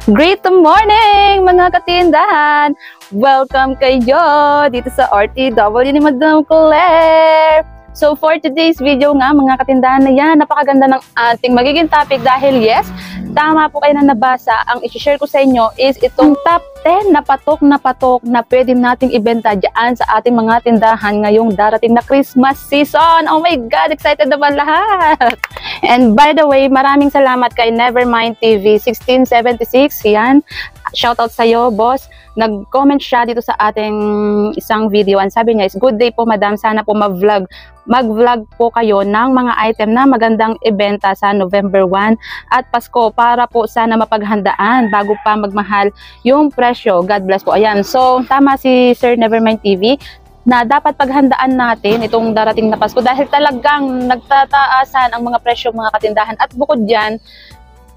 Great morning mga katindahan! Welcome kayo dito sa RTW ni Madam Claire! So for today's video nga mga katindahan na yan, napakaganda ng ating magiging topic dahil yes, tama po kayo na nabasa. Ang i-share ko sa inyo is itong top 10 na patok na pwede nating ibenta dyan sa ating mga tindahan ngayong darating na Christmas season. Oh my God! Excited na ba lahat? And by the way, maraming salamat kay Nevermind TV 1676. Yan. Shoutout sa'yo, boss. Nag-comment siya dito sa ating isang video. And sabi niya, good day po madam. Sana po mag-vlog po kayo ng mga item na magandang ibenta sa November 1 at Pasko para po sana mapaghandaan bago pa magmahal yung presyo. God bless po. Ayan. So, tama si Sir Nevermind TV na dapat paghandaan natin itong darating na Pasko dahil talagang nagtataasan ang mga presyo mga katindahan. At bukod dyan,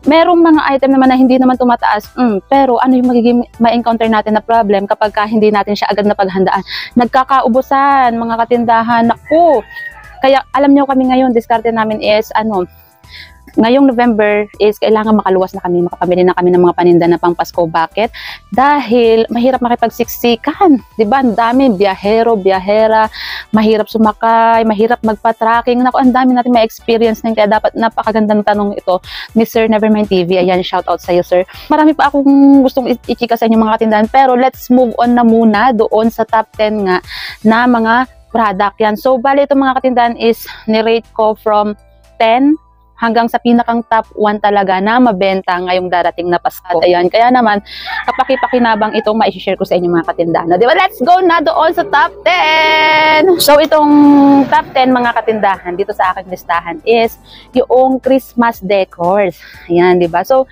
merong mga item naman na hindi naman tumataas, pero ano yung magiging ma-encounter natin na problem kapag hindi natin siya agad na paghandaan? Nagkakaubusan, mga katindahan, naku! Kaya alam niyo kami ngayon, diskarte namin is, ngayong November is kailangan makaluwas na kami, makapamili na kami ng mga paninda na pang Pasko. Bakit? Dahil mahirap makipagsiksikan, di ba? Ang dami, biyahero, biyahera, mahirap sumakay, mahirap magpa-tracking. Naku, ang dami natin may experience na kaya dapat napakagandang tanong ito ni Sir Nevermind TV. Ayan, shout out sa iyo, sir. Marami pa akong gustong i-chika sa inyo mga katindahan, pero let's move on na muna doon sa top 10 nga na mga product yan. So, bali itong mga katindahan is ni-rate ko from 10 hanggang sa pinakang top 1 talaga na mabenta ngayong darating na Pasko. Ayan, kaya naman, kapaki-pakinabang itong ma-share ko sa inyo mga katindahan. Diba? Let's go na doon sa top 10! So, itong top 10 mga katindahan dito sa aking listahan is yung Christmas decors. Ayan, diba? So,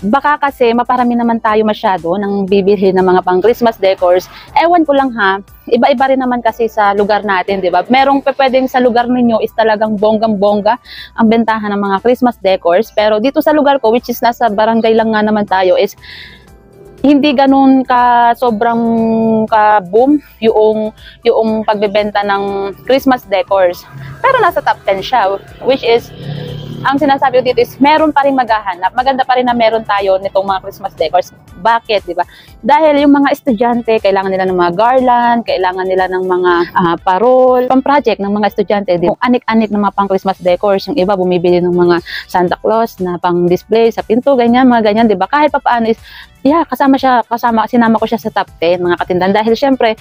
baka kasi maparami naman tayo masyado ng bibili ng mga pang Christmas decors. Ewan ko lang ha, iba-iba rin naman kasi sa lugar natin, di ba? Merong pwedeng sa lugar ninyo is talagang bonggang-bongga ang bentahan ng mga Christmas decors. Pero dito sa lugar ko, which is nasa barangay lang nga naman tayo, is hindi ganun ka sobrang ka boom yung pagbebenta ng Christmas decors. Pero nasa top 10 siya, which is ang sinasabi ko dito is meron pa rin maghahanap. Maganda pa rin na meron tayo nitong mga Christmas decors. Bakit, di ba? Dahil yung mga estudyante, kailangan nila ng mga garland, kailangan nila ng mga parol, pang-project ng mga estudyante. Yung anik-anik ng mga pang-Christmas decors. Yung iba bumibili ng mga Santa Claus na pang-display sa pinto, ganyan, mga ganyan, di ba? Kahit pa paano is, yeah, sinama ko siya sa top 10 mga katindahan. Dahil syempre,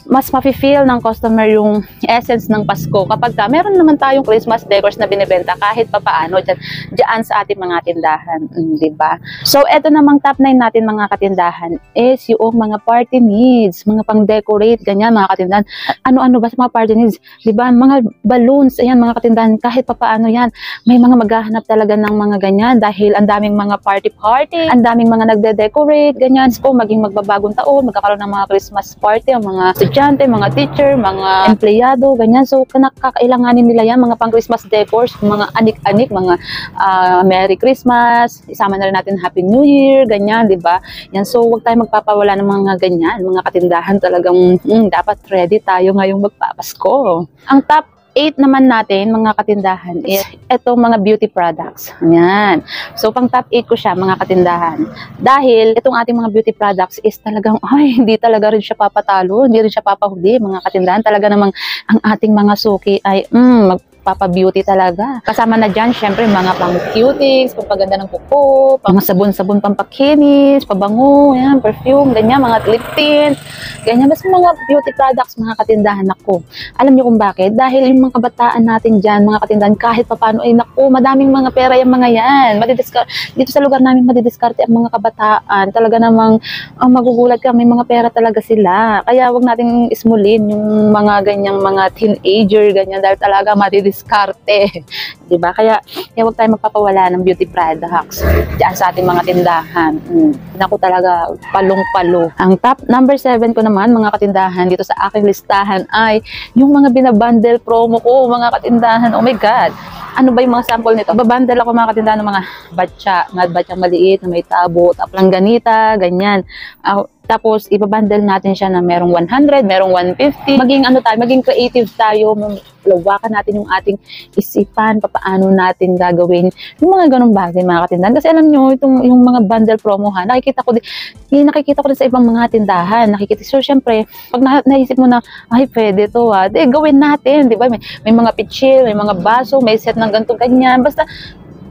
mas mafe-feel ng customer yung essence ng Pasko kapag meron naman tayong Christmas decors na binibenta kahit papaano dyan sa ating mga tindahan, di ba? So, eto namang top 9 natin mga katindahan is yung mga party needs, mga pang-decorate, ganyan mga katindahan. Ano-ano ba sa mga party needs? Di ba? Mga balloons, ayan mga katindahan, kahit papaano yan. May mga maghahanap talaga ng mga ganyan dahil ang daming mga party-party, ang daming mga nagde-decorate, ganyan. So, maging magbabagong taon, magkakaroon ng mga Christmas party, ang mga estudyante, mga teacher, mga empleyado, ganyan. So, kakailanganin nila yan, mga pang-Christmas decors, mga anik-anik, mga Merry Christmas, isama na rin natin Happy New Year, ganyan, di ba? Yan, so, huwag tayo magpapawala ng mga ganyan, mga katindahan talagang dapat ready tayo ngayong magpapasko. Ang top 8 naman natin, mga katindahan, is itong mga beauty products. Ayan. So, pang top 8 ko siya, mga katindahan. Dahil, itong ating mga beauty products is talagang, hindi talaga rin siya papatalo, hindi rin siya papahuli, mga katindahan. Talaga namang, ang ating mga suki ay, magpapa-beauty talaga. Kasama na dyan, syempre, mga pang-cutics, pampaganda ng kuko, mga sabon-sabon pampakinis, pabango, yan, perfume, ganyan, mga lip tint, ganyan. Basta mga beauty products, mga katindahan, naku. Alam niyo kung bakit? Dahil yung mga kabataan natin dyan, mga katindahan, kahit papano, ay naku, madaming mga pera yung mga yan. Dito sa lugar namin, madidiskarte ang mga kabataan. Talaga namang, magugulat ka, may mga pera talaga sila. Kaya wag nating ismulin yung mga ganyang mga teenager, ganyan, dahil talaga madidiskarte. Diba? Kaya huwag tayo magpapawala ng beauty products dyan sa ating mga tindahan. Naku talaga, palong-palo. Ang top number 7 ko naman, mga katindahan, dito sa aking listahan ay yung mga binabundle promo ko, mga katindahan. Oh my God! Ano ba yung mga sample nito? Babundle ako mga katindahan ng mga batya maliit na may tabo, taplang ganita, ganyan. Tapos, ibabundle natin siya na merong 100, merong 150. Maging ano tayo, maging creative tayo. Lawakan natin yung ating isipan, paano natin gagawin yung mga ganong bagay, mga katindahan. Kasi alam nyo, yung mga bundle promo ha, nakikita ko din sa ibang mga tindahan. So, syempre, pag naisip mo na, ay, pwede to ha, gawin natin, di ba? May mga pitchil, may mga baso, may set ng ganito, ganyan. Basta,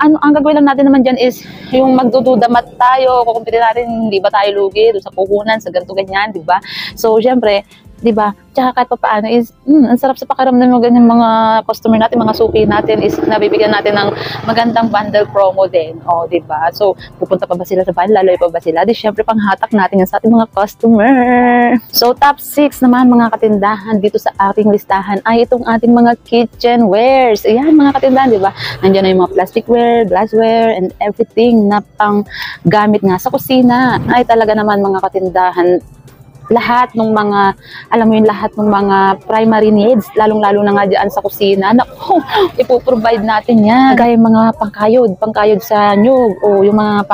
ang gagawin lang natin naman dyan is yung magdududamat tayo, kukumpitin natin, hindi ba tayo lugi doon sa puhunan, sa ganito ganyan, di ba? So, syempre, di ba? Tsaka kahit pa paano is, ang sarap sa pakiramdam ng ganyan mga customer natin, mga suki natin is nabibigyan natin ng magandang bundle promo din. O, di ba? So, pupunta pa ba sila sa bundle? Laloy pa ba sila? Di syempre, panghatak natin yan sa ating mga customer. So, top 6 naman mga katindahan dito sa ating listahan ay itong ating mga kitchenwares. Ayan, mga katindahan, di ba? Nandiyan na yung mga plasticware, glassware, and everything na pang gamit nga sa kusina. Ay, talaga naman mga katindahan, lahat ng mga, alam mo yun, lahat ng mga primary needs, lalong-lalo na nga dyan sa kusina, naku, ipoprovide natin yan. Gaya mga pangkayod sa nyug, o yung mga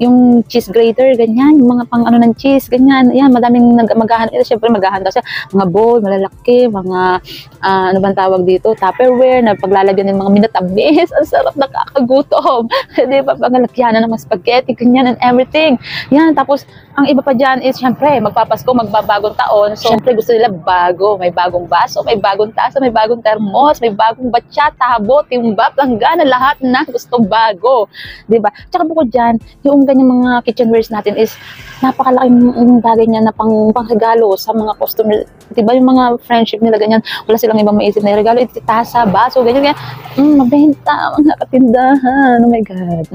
yung cheese grater, ganyan, yung mga pang ano ng cheese, ganyan, yan, madaming maghahanap, syempre maghahanda siya, mga bowl, malalaki, mga, ano bang tawag dito, Tupperware, na paglalagyan ng mga minatamis, ang sarap, nakakagutom, di ba, pangalakyanan ng mga spaghetti, ganyan, and everything, yan, tapos, ang iba pa dyan is, syempre, magpapasko, magbabagong taon. So, syempre, gusto nila bago. May bagong baso, may bagong tasa, may bagong termos, may bagong batya, tabo, timbap, langgana, lahat na gusto bago. Diba? Tsaka bukod dyan, yung ganyang mga kitchenwares natin is, napakalaking bagay niya na pangregalo sa mga customer. Diba? Yung mga friendship nila, ganyan, wala silang ibang maisip na regalo, tasa, baso, ganyan, ganyan. Mabenta, mga katindahan. Oh my God.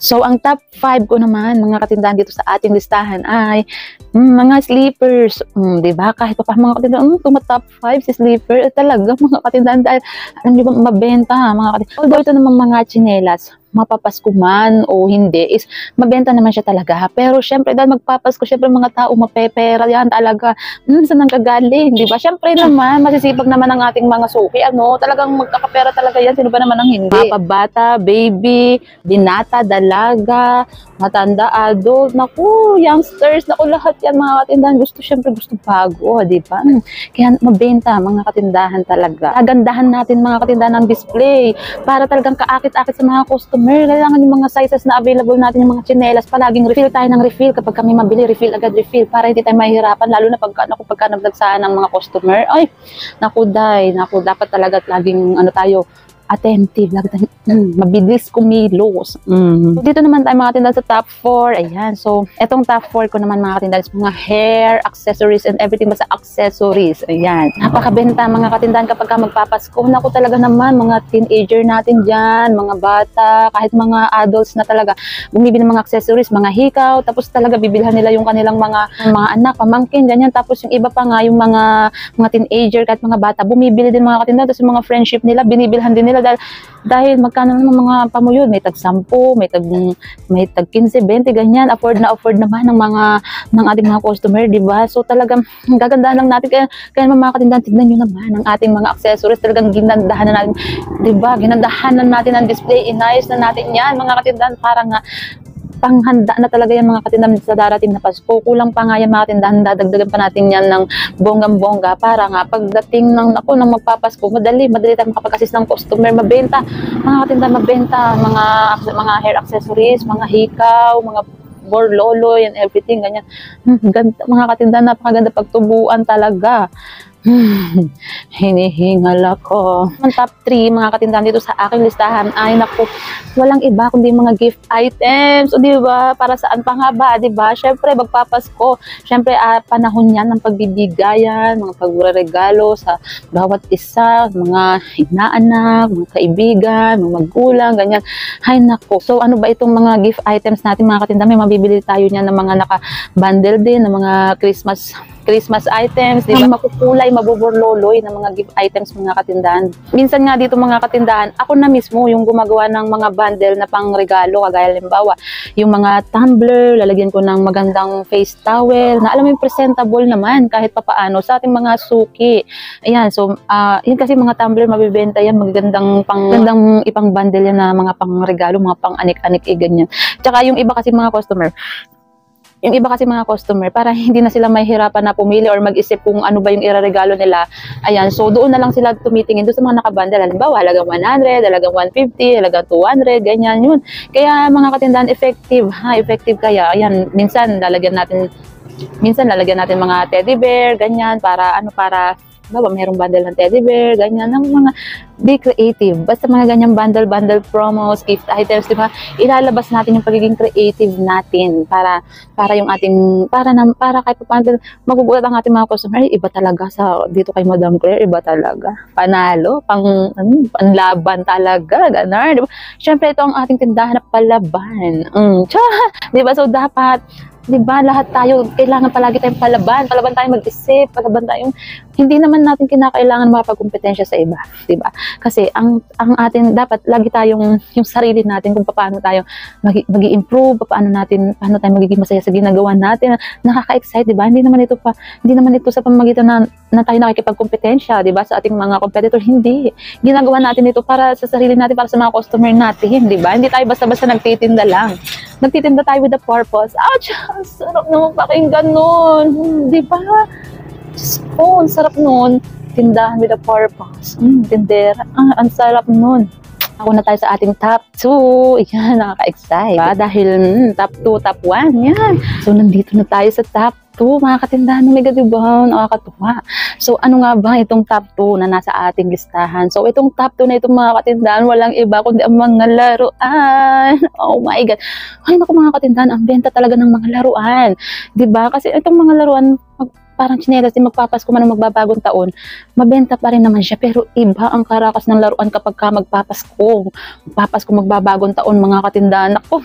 So, ang top 5 ko naman, mga katindahan dito sa ating listahan ay mga sleepers. Diba? Kahit pa mga katindahan, top 5 si sleeper, talaga mga katindahan dahil, alam niyo ba, mabenta mga katindahan. Although ito naman mga tsinelas, mapapasko man o hindi, is mabenta naman siya talaga. Pero syempre, dahil magpapasko, syempre mga tao mapepera yan talaga. Saan ang gagaling, di ba? Syempre naman, masisipag naman ang ating mga suki. Talagang magkakapera talaga yan. Sino ba naman ang hindi? Bata, baby, binata, dalaga, matanda, adult, naku, youngsters, naku, lahat yan mga katindahan. Syempre gusto bago, di ba? Kaya mabenta mga katindahan talaga. Kagandahan natin mga katindahan ng display para talagang kaakit-akit sa mga customer. Kailangan yung mga sizes na available natin, yung mga tsinelas, palaging refill tayo ng refill. Kapag kami mabili, refill agad refill para hindi tayo mahihirapan, lalo na pagka nagdagsaan ng mga customer. Ay, naku, dapat talaga laging tayo attentive, mabilis kumilos. So, dito naman tayo mga tindahan sa top 4. Ayan. So, etong top 4 ko naman mga katindahan is mga hair, accessories, and everything basta accessories. Ayan. Napakabenta mga katindahan kapag magpapasko. Naku talaga naman, mga teenager natin dyan, mga bata, kahit mga adults na talaga, bumibili ng mga accessories, mga hikaw, tapos talaga bibilhan nila yung kanilang mga anak, pamangkin, ganyan. Tapos yung iba pa nga, yung mga teenager, kahit mga bata, bumibili din mga katindahan. Tapos yung mga friendship nila, binibilhan din nila dahil magkano ng mga pamuyod, may tag 10, may tag 15, 20, ganyan, afford naman ng ating mga customer, di ba? So talagang gagandahan lang natin, kaya mga katindahan, tignan nyo naman ang ating mga accessories, talagang ginandahan na natin, di ba? Ginandahan na natin ang display, inayos na natin yan, mga katindahan, parang nga panghanda na talaga yan mga katindahan sa darating na Pasko. Kulang pa nga yan mga katindahan, dadagdagan pa natin yan ng bonggang-bongga para nga pagdating ng magpapasko, madali tayo makapag-assist ng customer, mabenta, mga katindahan, mabenta, mga hair accessories, mga hikaw, mga borloloy and everything, ganyan. Ganda, mga katindahan, napakaganda pagtubuan talaga. Hinihingal ako. Ang top 3 mga katindahan dito sa aking listahan ay naku, walang iba kundi mga gift items. O di ba? Para saan pa nga ba? Di ba? Syempre magpapasko. Syempre panahon yan ng pagbibigayan, mga pagregalo sa bawat isa, mga inaanak, mga kaibigan, mga magulang, ganyan. Hay naku. So ano ba itong mga gift items natin mga katindahan? May mabibili tayo niyan ng mga naka-bundle din, ng mga Christmas items, di ba? Makukulay, mabuburloloy ng mga gift items mga katindahan. Minsan nga dito mga katindahan, ako na mismo yung gumagawa ng mga bundle na pang regalo, kagaya halimbawa, yung mga tumbler, lalagyan ko ng magandang face towel, na alam mo yung presentable naman kahit papaano sa ating mga suki. Ayan, so, yun kasi mga tumbler, mabibenta yan, magandang ipang bundle yan na mga pang regalo, mga pang anik-anik, ganyan. Tsaka yung iba kasi mga customer, Yung iba kasi mga customer, para hindi na sila mahihirapan na pumili or mag-isip kung ano ba yung iraregalo nila. Ayan, so doon na lang sila tumitingin doon sa mga nakabundle. Halimbawa, halagang 100, halagang 150, halagang 200, ganyan yun. Kaya mga katindahan, effective, effective kaya. Ayan, minsan lalagyan natin mga teddy bear, ganyan, para merong bundle ng teddy bear, ganyan, ng mga be creative. Basta mga ganyang bundle promos, gift items, di ba? Ilalabas natin yung pagiging creative natin para yung ating, para kahit paano magugulat ang ating mga customer, iba talaga dito kay Madam Claire, iba talaga. Panalo, panlaban talaga, gano'n, di ba? Siyempre, ito ang ating tindahan na palaban. Di ba? So, dapat, diba, lahat tayo, kailangan palagi tayong palaban tayong mag-isip, palaban tayong, hindi naman natin kinakailangan makapagkompetensya sa iba, diba? Kasi, ang atin, dapat lagi tayong, yung sarili natin, kung paano tayo mag-i-improve, paano tayo magiging masaya sa ginagawa natin, nakaka-excite, diba? Hindi naman ito sa pamamagitan na tayo nakikipagkompetensya, diba? Sa ating mga competitor, hindi. Ginagawa natin ito para sa sarili natin, para sa mga customer natin, diba? Hindi tayo basta-basta nagtitinda lang. Nagtitinda tayo with a purpose. Ouch! Ang sarap naman pakinggan nun. Di ba? Ang sarap nun. Tindahan with a purpose. Tindera. Ang sarap nun. Ako na tayo sa ating top 2. Yan, nakaka-excite. Diba? Dahil top 2, top 1. Yan. So, nandito na tayo sa top 2, mga katindahan ng Mega, diba? Nakakatuwa. So, ano nga ba itong top 2 na nasa ating listahan? So, itong top 2 na itong mga katindahan, walang iba kundi ang mga laruan. Oh my God. Ay, naku mga katindahan, ang benta talaga ng mga laruan. Diba? Kasi itong mga laruan, parang tsinelas, magpapasko man o magbabagong taon, mabenta pa rin naman siya. Pero iba ang karakas ng laruan kapag ka magpapasko, magbabagong taon, mga katindahan. Ako,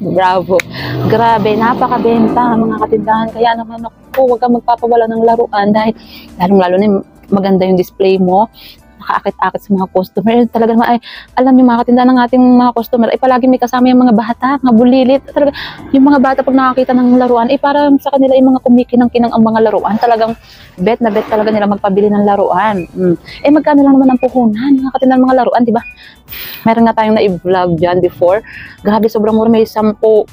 bravo. Grabe, napakabenta mga katindahan. Kaya naman ako, huwag kang magpapawala ng laruan dahil lalong-lalo na maganda yung display mo. Nakaakit-akit sa mga customer. Talaga naman ay, alam yung mga katindahan ng ating mga customer, ay palagi may kasama yung mga bata, mga bulilit. Talaga, yung mga bata pag nakakita ng laruan, ay parang sa kanila yung mga kumikinang-kinang ang mga laruan. Talagang bet na bet talaga nila magpabili ng laruan. Eh magkano lang naman ang puhunan, mga katindahan ng mga laruan, di ba? Meron nga tayong na-i-vlog dyan before. Grabe, sobrang mura. May 10, 15,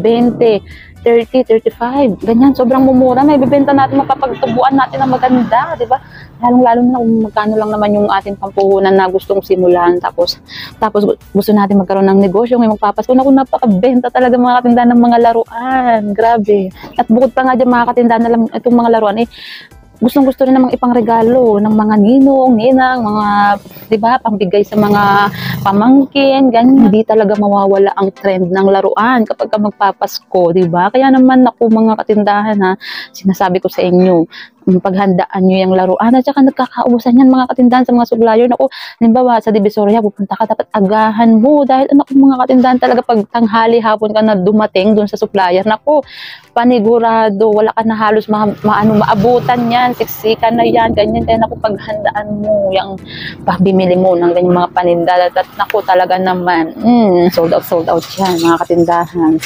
20, 30, 35. Ganyan, sobrang mumura. May bibenta natin, mapapagtubuan natin na maganda, di ba? Lalong-lalo na kung magkano lang naman yung ating pampuhunan na gustong simulan. Tapos gusto natin magkaroon ng negosyo ngayong magpapasko. Naku, napakabenta talaga mga katindahan ng mga laruan. Grabe. At bukod pa nga dyan mga katindahan na lang itong mga laruan, gustong-gusto rin namang ipangregalo ng mga ninong, ninang, mga, di ba, pambigay sa mga pamangkin, ganyan. Hindi talaga mawawala ang trend ng laruan kapag ka magpapasko, di ba? Kaya naman ako mga katindahan sinasabi ko sa inyo, paghandaan nyo yung laruan at saka nagkakaubusan yan mga katindahan sa mga supplier. Naku, halimbawa sa Divisoria, pupunta ka, dapat agahan mo dahil mga katindahan talaga pag tanghali hapon ka na dumating dun sa supplier, naku, panigurado, wala ka na halos maabutan yan, siksikan na yan, ganyan. Kaya naku, paghandaan mo yung pabimili mo ng ganyan mga paninda at naku talaga naman, sold out yan mga katindahan.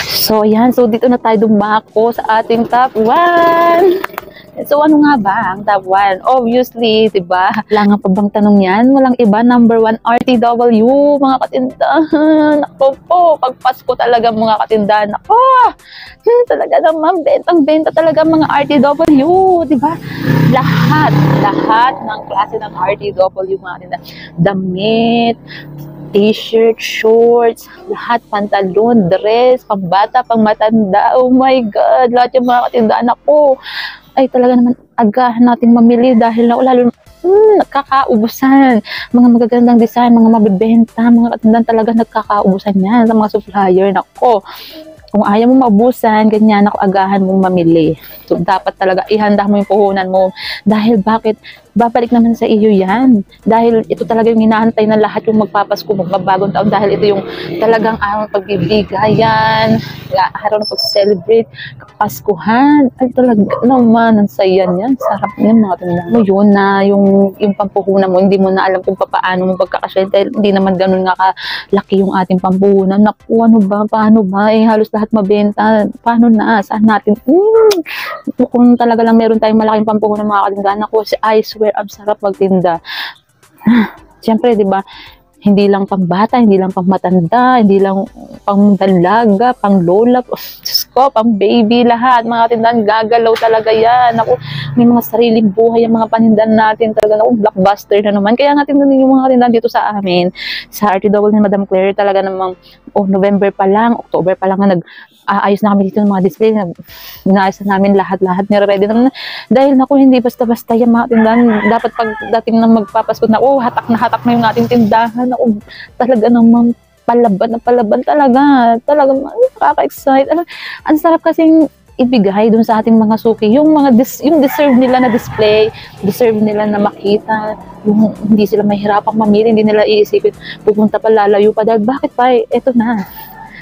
So yan, so dito na tayo dumako sa ating top 1. So, ano nga ba ang top 1? Obviously, diba? Wala nga pa bang tanong yan? Walang iba. Number 1, RTW, mga katindahan. Ako po, pag Pasko talaga mga katindahan. Ako, talaga naman, bentang-benta talaga mga RTW, diba? Lahat ng klase ng RTW, mga katindahan. Damit, t-shirt, shorts, lahat, pantalon, dress, pambata, pangmatanda. Oh my God, lahat yung mga katindahan. Ako, ay talaga naman agahan natin mamili dahil lalo nagkakaubusan. Mga magagandang design, mga mabibenta, mga katindahan talaga nagkakaubusan yan sa mga supplier. Nako, kung ayaw mo maubusan, ganyan, ako agahan mong mamili. So, dapat talaga ihanda mo yung puhunan mo. Dahil bakit? Babalik naman sa iyo yan. Dahil ito talaga yung hinahantay na lahat yung magpapasko, magbabagong taon. Dahil ito yung talagang araw ng pagbibigayan, araw ng pag-celebrate, kapaskuhan. Ay talaga naman, ang saya yan. Sarap yan mga tindahan mo yun na yung pampuhunan mo, hindi mo na alam kung paano mo pagkakasya. Dahil hindi naman ganun nga kalaki yung ating pampuhunan. Naku, ano ba? Paano ba? Halos lahat mabenta. Paano na? Saan natin? Kung talaga lang meron tayong malaking pampuhunan mga katindahan, ako, I swear, ang sarap magtinda. Siyempre, di ba, Hindi lang pang bata, hindi lang pang matanda, hindi lang pang dalaga, pang lola, Diyos ko, pang baby, lahat. Mga tindahan, gagalaw talaga yan. Ako, may mga sariling buhay ang mga panindahan natin. Talaga, ako, blockbuster na naman. Kaya nga tingnan yung mga tindahan dito sa amin. Sa RTW ni Madam Claire, talaga namang, November pa lang, October pa lang, ayos na kami dito ng mga display. Inaayos na namin lahat-lahat. Nire-ready naman. Dahil naku, hindi basta-basta yung mga tindahan. Dapat pag dating na magpapasko na, hatak na yung ating tindahan. Ako, talaga namang palaban talaga. Talaga, nakaka-excite. Ang sarap kasing ibigay dun sa ating mga suki. Yung yung deserve nila na display, deserve nila na makita, yung hindi sila mahirapang mamili, hindi nila iisipin, pupunta pa, lalayo pa. Dahil bakit pa, eto na.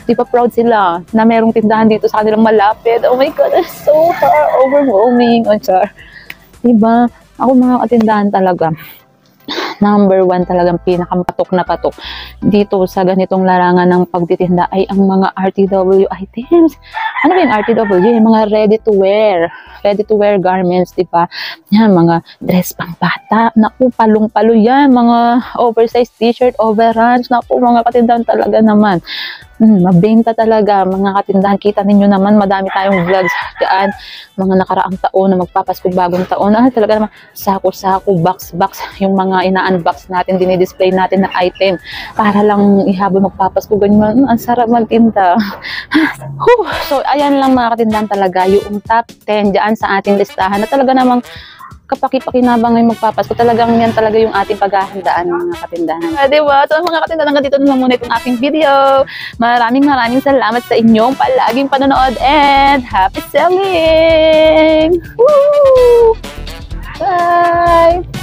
Di pa proud sila na merong tindahan dito sa kanilang malapit. Oh my God, it's so overwhelming. Oh, char. Diba? Ako mga katindahan talaga. Number 1 talagang pinakapatok na patok dito sa ganitong larangan ng pagtitinda ay ang mga RTW items. Ano ba yung RTW? Yung mga ready to wear garments, di ba? Yan, mga dress pang bata. Naku, palong-palo yan. Mga oversized t-shirt, overruns. Naku, mga katindahan talaga naman. Mabenta talaga, mga katindahan. Kita ninyo naman, madami tayong vlogs dyan, mga nakaraang taon na magpapasko bagong taon. Talaga naman, sako-sako, box-box, yung mga ina-unbox natin, dinidisplay natin na item para lang ihabol magpapasko. Ganyan, ang sarap magtinda. So, ayan lang mga katindahan talaga, yung top 10 dyan sa ating listahan na talaga namang kapaki-pakinabang ngayong magpapasko. Talagang yan talaga yung ating paghahandaan mga katindahan. Diba? So mga katindahan, hanggang dito na lang muna itong aking video. Maraming salamat sa inyong palaging panonood and happy selling! Woo! Bye!